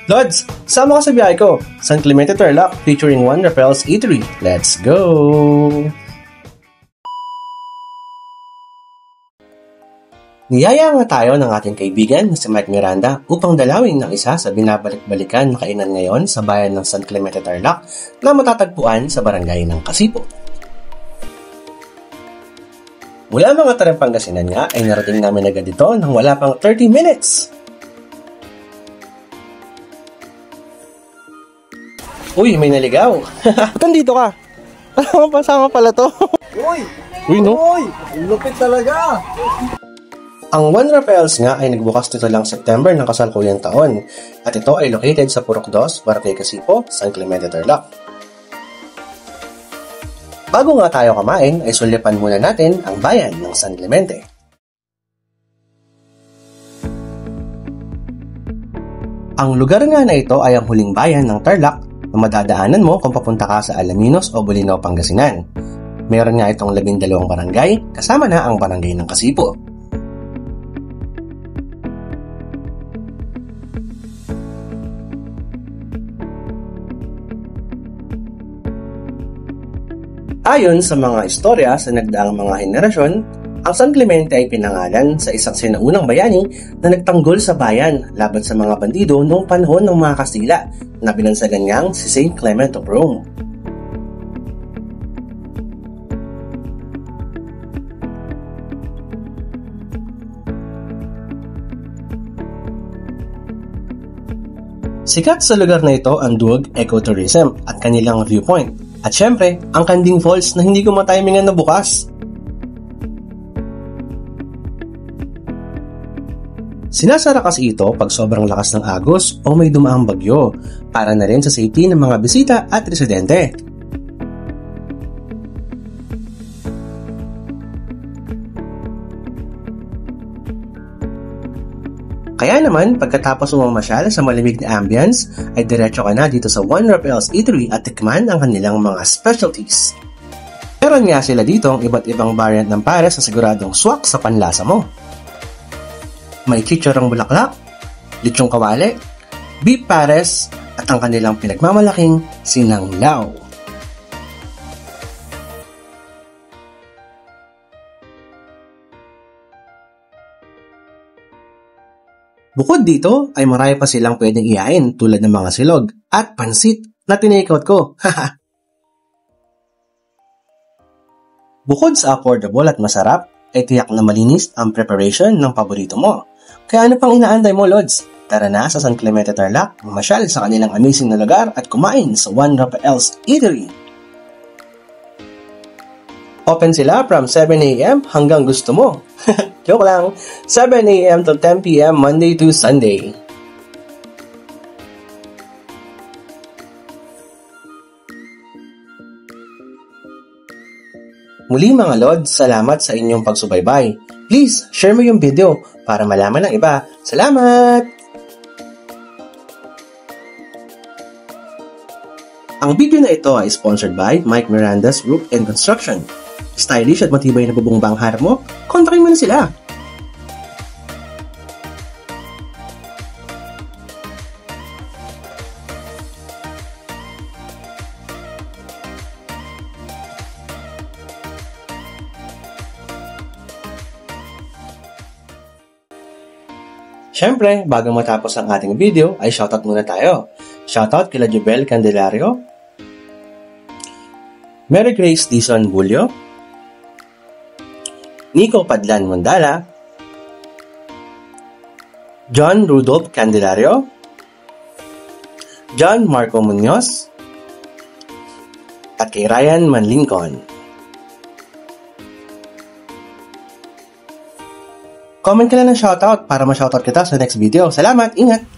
Lods, sama ka sa biyahe ko, San Clemente Tarlac featuring One Rappel's Eatery. Let's go! Niyaya nga tayo ng ating kaibigan na si Mike Miranda upang dalawin ng isa sa binabalik-balikan na kainan ngayon sa bayan ng San Clemente Tarlac na matatagpuan sa barangay ng Kasipo. Mula mga Tarang Pangasinan nga ay narating namin agad dito nang wala pang 30 minutes. Uy, may naligaw. Ba't nandito ka? Pasama pala to. Uy, no? Uy, lupit talaga. Ang One Rappel's nga ay nagbukas nito lang September ng kasalukuyang taon at ito ay located sa Purok 2, Barangay Kasipo, San Clemente Tarlac. Bago nga tayo kumain ay sulipan muna natin ang bayan ng San Clemente. Ang lugar nga na ito ay ang huling bayan ng Tarlac na madadaanan mo kung papunta ka sa Alaminos o Bolinao, Pangasinan. Meron nga itong 12 barangay kasama na ang barangay ng Kasipo. Ayon sa mga istorya sa nagdaang mga henerasyon, ang San Clemente ay pinangalan sa isang sinaunang bayani na nagtanggol sa bayan laban sa mga bandido noong panahon ng mga Kastila na binansagan niyang si Saint Clement of Rome. Sikat sa lugar na ito ang Duog Ecotourism at kanilang viewpoint. At syempre, ang Kanding Falls na hindi ko matimingan na bukas. Sinasara kasi ito pag sobrang lakas ng agos o may dumaang bagyo para na rin sa safety ng mga bisita at residente. Kaya naman, pagkatapos mamasyal sa malamig na ambience, ay diretso ka na dito sa One Rappel's Eatery at tikman ang kanilang mga specialties. Meron nga sila dito ang iba't ibang variant ng pares na siguradong swak sa panlasa mo. May chicharong bulaklak, lechong kawali, beef pares, at ang kanilang pinagmamalaking sinanglaw. Bukod dito ay marami pa silang pwedeng ihain tulad ng mga silog at pansit na tinake-out ko. Bukod sa affordable at masarap, ay tiyak na malinis ang preparation ng paborito mo. Kaya ano pang inaantay mo, Lods? Tara na sa San Clemente Tarlac, mamasyal sa kanilang amazing na lugar at kumain sa One Rappel's Eatery. Open sila from 7 a.m. hanggang gusto mo. Joke lang, 7 a.m. to 10 p.m. Monday to Sunday. Muli mga Lods, salamat sa inyong pagsubaybay. Please, share mo yung video para malaman ng iba. Salamat! Ang video na ito ay sponsored by Mike Miranda's Roof and Construction. Stylish at matibay na bubong ba ang harap mo? Kontakin mo na sila! Siyempre, bago matapos ang ating video, ay shoutout muna tayo. Shoutout kila Jubel Candelario, Mary Grace Dizon Bulyo, Nico Padlan Mundala, John Rudolph Candelario, John Marco Munoz, at kay Ryan Manlincoln. Comment ka lang ng shoutout para ma-shoutout kita sa next video. Salamat! Ingat!